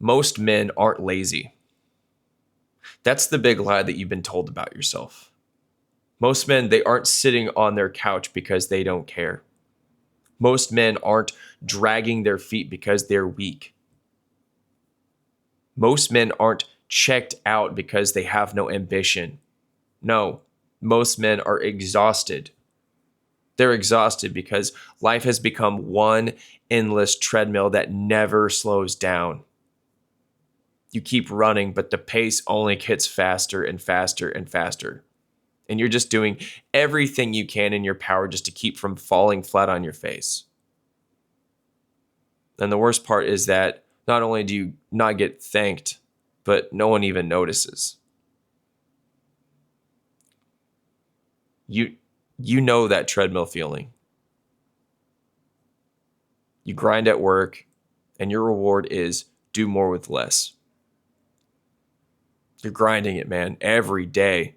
Most men aren't lazy. That's the big lie that you've been told about yourself. Most men, they aren't sitting on their couch because they don't care. Most men aren't dragging their feet because they're weak. Most men aren't checked out because they have no ambition. No, most men are exhausted. They're exhausted because life has become one endless treadmill that never slows down. You keep running, but the pace only gets faster and faster and faster. And you're just doing everything you can in your power just to keep from falling flat on your face. And the worst part is that not only do you not get thanked, but no one even notices. You know that treadmill feeling. You grind at work, and your reward is do more with less. You're grinding it, man, every day.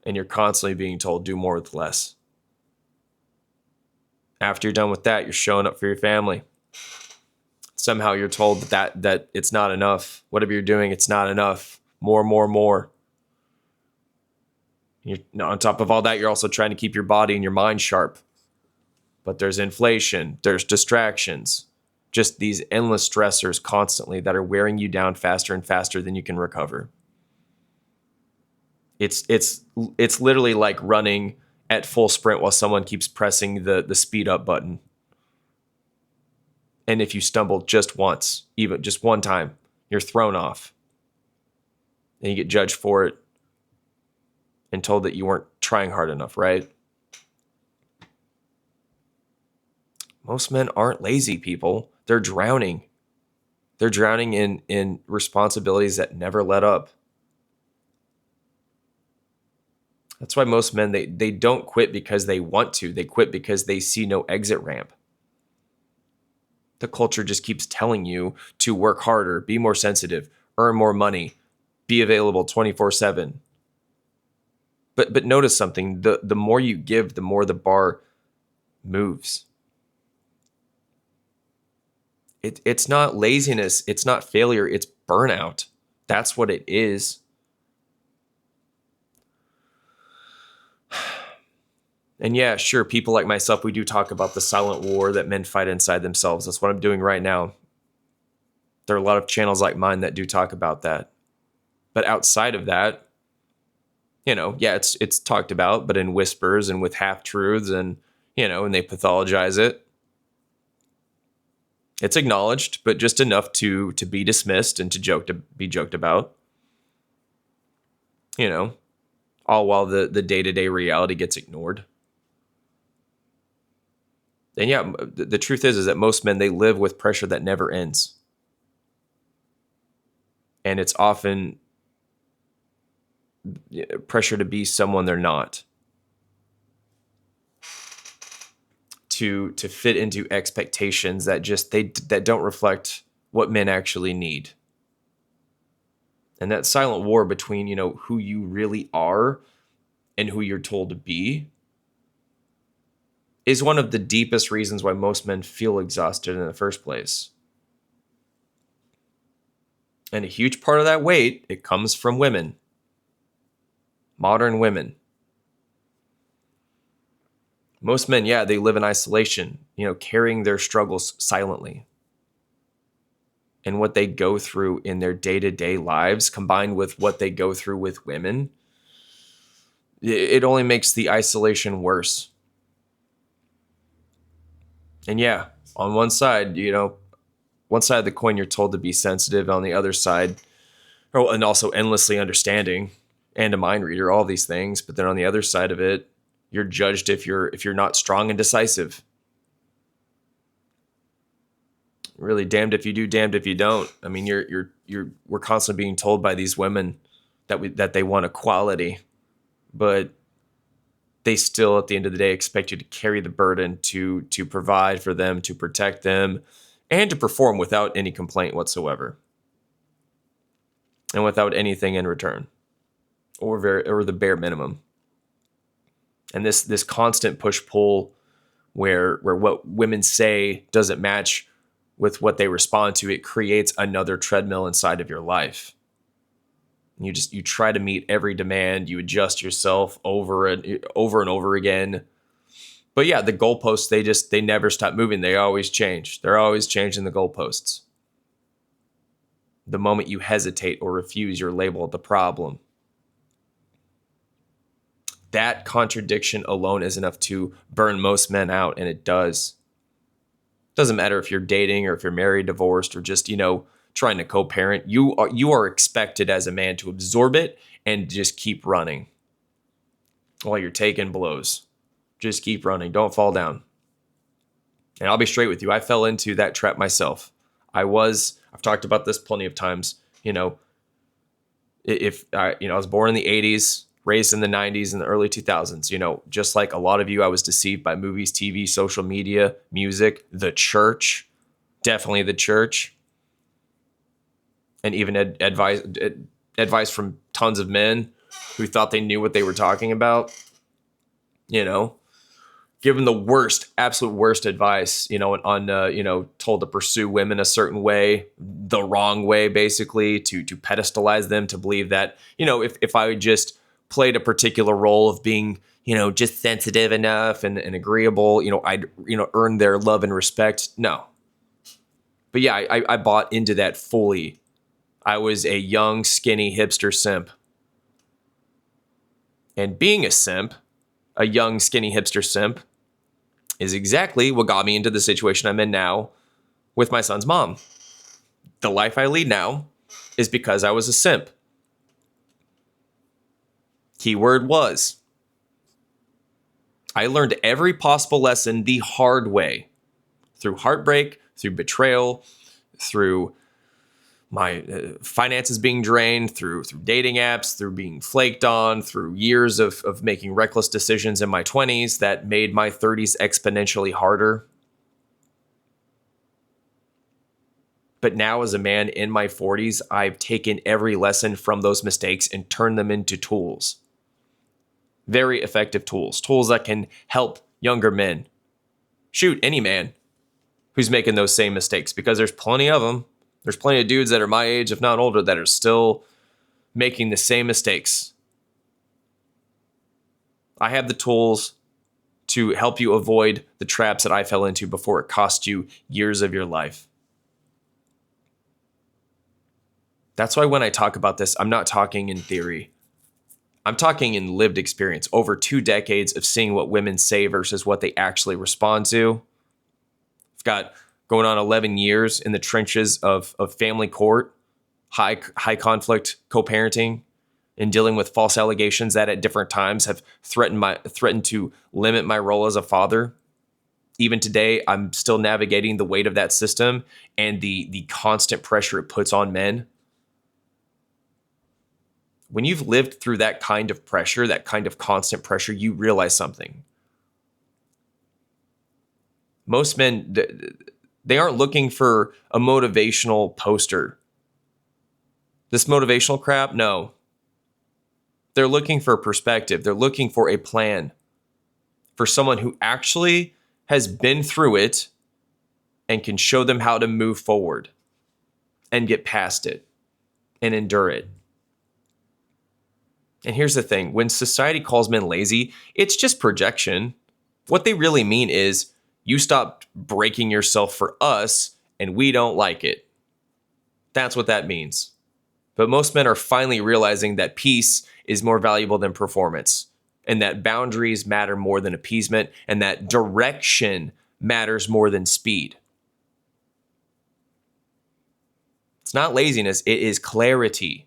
And you're constantly being told, do more with less. After you're done with that, you're showing up for your family. Somehow you're told that it's not enough. Whatever you're doing, it's not enough. More, more, more. On top of all that, you're also trying to keep your body and your mind sharp. But there's inflation, there's distractions, just these endless stressors constantly that are wearing you down faster and faster than you can recover. It's literally like running at full sprint while someone keeps pressing the speed up button. And if you stumble just once, even just one time, you're thrown off. And you get judged for it and told that you weren't trying hard enough, right? Most men aren't lazy, people. They're drowning. They're drowning in responsibilities that never let up. That's why most men, they don't quit because they want to. They quit because they see no exit ramp. The culture just keeps telling you to work harder, be more sensitive, earn more money, be available 24/7. But notice something. The more you give, the more the bar moves. It's not laziness. It's not failure. It's burnout. That's what it is. And yeah, sure, people like myself, we do talk about the silent war that men fight inside themselves. That's what I'm doing right now. There are a lot of channels like mine that do talk about that. But outside of that, yeah, it's talked about, but in whispers and with half-truths and they pathologize it. It's acknowledged, but just enough to be dismissed and to be joked about. All while the day-to-day reality gets ignored. And yeah, the truth is that most men, they live with pressure that never ends. And it's often pressure to be someone they're not. To fit into expectations that that don't reflect what men actually need. And that silent war between, who you really are and who you're told to be is one of the deepest reasons why most men feel exhausted in the first place. And a huge part of that weight, it comes from women. Modern women. Most men, yeah, they live in isolation, carrying their struggles silently. And what they go through in their day-to-day lives, combined with what they go through with women, it only makes the isolation worse. And yeah, on one side, one side of the coin, you're told to be sensitive. On the other side, and also endlessly understanding and a mind reader, all these things. But then on the other side of it, you're judged if you're not strong and decisive. Really, damned if you do, damned if you don't. I mean, we're constantly being told by these women that they want equality, but they still, at the end of the day, expect you to carry the burden to provide for them, to protect them, and to perform without any complaint whatsoever, and without anything in return, or the bare minimum. And this constant push pull, where what women say doesn't match with what they respond to, it creates another treadmill inside of your life. You try to meet every demand, you adjust yourself over and over again. But yeah, the goalposts, they never stop moving. They always change. They're always changing the goalposts. The moment you hesitate or refuse, you're labeled the problem. That contradiction alone is enough to burn most men out, and it does. Doesn't matter if you're dating or if you're married, divorced, or just, trying to co-parent. You are expected as a man to absorb it and just keep running while you're taking blows. Just keep running. Don't fall down. And I'll be straight with you. I fell into that trap myself. I've talked about this plenty of times. If I was born in the 80s, raised in the 90s and the early 2000s, just like a lot of you, I was deceived by movies, TV, social media, music, the church, definitely the church, and even advice from tons of men who thought they knew what they were talking about, given the worst, absolute worst advice, told to pursue women a certain way, the wrong way, basically, to pedestalize them, to believe that, if I just played a particular role of being, just sensitive enough and agreeable, I'd, earn their love and respect. No. But yeah, I bought into that fully. I was a young, skinny hipster simp. And being a young, skinny hipster simp, is exactly what got me into the situation I'm in now with my son's mom. The life I lead now is because I was a simp. Keyword was. I learned every possible lesson the hard way, through heartbreak, through betrayal, through my finances being drained, through dating apps, through being flaked on, through years of making reckless decisions in my 20s that made my 30s exponentially harder. But now as a man in my 40s, I've taken every lesson from those mistakes and turned them into tools. Very effective tools that can help younger men. Shoot, any man who's making those same mistakes, because there's plenty of them. There's plenty of dudes that are my age, if not older, that are still making the same mistakes. I have the tools to help you avoid the traps that I fell into before it cost you years of your life. That's why when I talk about this, I'm not talking in theory. I'm talking in lived experience. Over 2 decades of seeing what women say versus what they actually respond to. I've got going on 11 years in the trenches of family court, high conflict co-parenting, and dealing with false allegations that at different times have threatened to limit my role as a father. Even today, I'm still navigating the weight of that system and the constant pressure it puts on men. When you've lived through that kind of pressure, that kind of constant pressure, you realize something. Most men, they aren't looking for a motivational poster. This motivational crap, no. They're looking for perspective. They're looking for a plan, for someone who actually has been through it and can show them how to move forward and get past it and endure it. And here's the thing, when society calls men lazy, it's just projection. What they really mean is you stopped breaking yourself for us and we don't like it. That's what that means. But most men are finally realizing that peace is more valuable than performance, and that boundaries matter more than appeasement, and that direction matters more than speed. It's not laziness, it is clarity.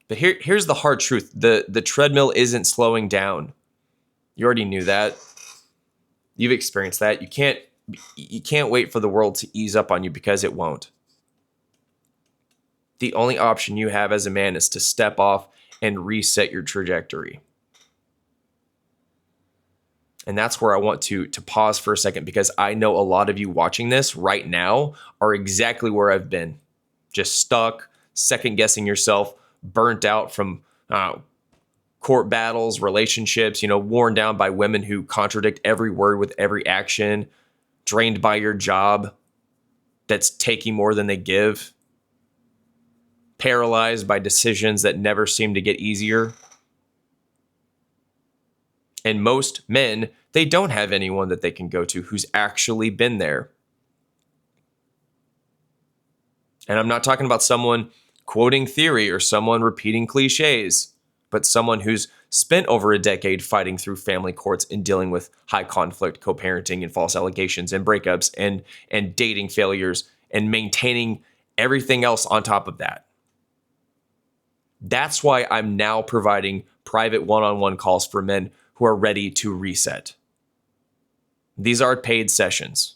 But here's the hard truth. The treadmill isn't slowing down. You already knew that. You've experienced that. You can't wait for the world to ease up on you, because it won't. The only option you have as a man is to step off and reset your trajectory. And that's where I want to pause for a second, because I know a lot of you watching this right now are exactly where I've been. Just stuck, second guessing yourself, burnt out from court battles, relationships, worn down by women who contradict every word with every action, drained by your job, that's taking more than they give, paralyzed by decisions that never seem to get easier. And most men, they don't have anyone that they can go to who's actually been there. And I'm not talking about someone quoting theory or someone repeating cliches, but someone who's spent over a decade fighting through family courts and dealing with high conflict co-parenting and false allegations and breakups and dating failures and maintaining everything else on top of that. That's why I'm now providing private one-on-one calls for men who are ready to reset. These are paid sessions.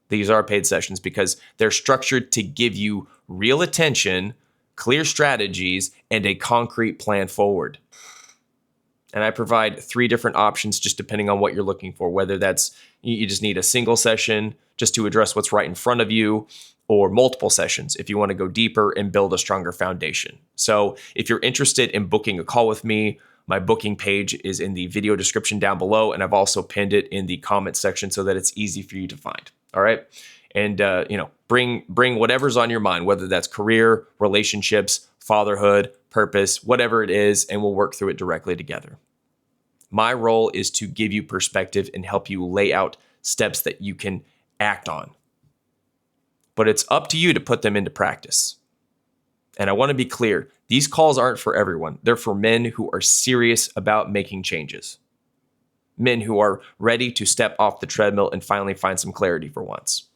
These are paid sessions because they're structured to give you real attention, clear strategies, and a concrete plan forward. And I provide 3 different options just depending on what you're looking for, whether that's you just need a single session just to address what's right in front of you, or multiple sessions if you want to go deeper and build a stronger foundation. So if you're interested in booking a call with me, my booking page is in the video description down below, and I've also pinned it in the comment section so that it's easy for you to find. All right. And, bring whatever's on your mind, whether that's career, relationships, fatherhood, purpose, whatever it is, and we'll work through it directly together. My role is to give you perspective and help you lay out steps that you can act on. But it's up to you to put them into practice. And I want to be clear, these calls aren't for everyone. They're for men who are serious about making changes. Men who are ready to step off the treadmill and finally find some clarity for once.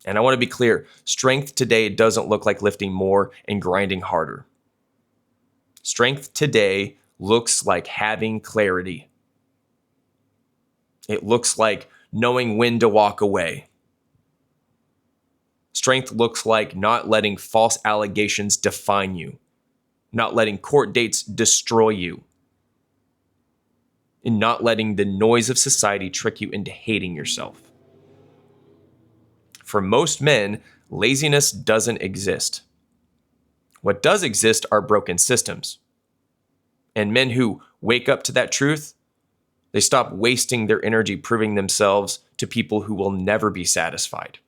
And I want to be clear, strength today doesn't look like lifting more and grinding harder. Strength today looks like having clarity. It looks like knowing when to walk away. Strength looks like not letting false allegations define you, not letting court dates destroy you, and not letting the noise of society trick you into hating yourself. For most men, laziness doesn't exist. What does exist are broken systems. And men who wake up to that truth, they stop wasting their energy proving themselves to people who will never be satisfied.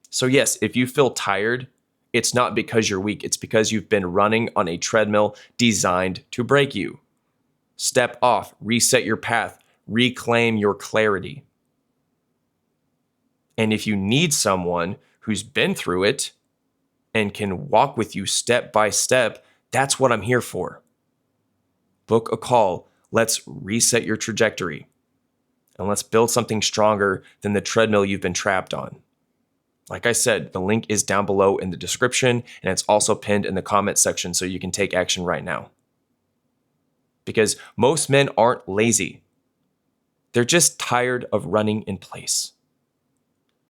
So yes, if you feel tired, it's not because you're weak. It's because you've been running on a treadmill designed to break you. Step off, reset your path, reclaim your clarity. And if you need someone who's been through it and can walk with you step by step, that's what I'm here for. Book a call. Let's reset your trajectory. And let's build something stronger than the treadmill you've been trapped on. Like I said, the link is down below in the description, and it's also pinned in the comment section so you can take action right now. Because most men aren't lazy. They're just tired of running in place.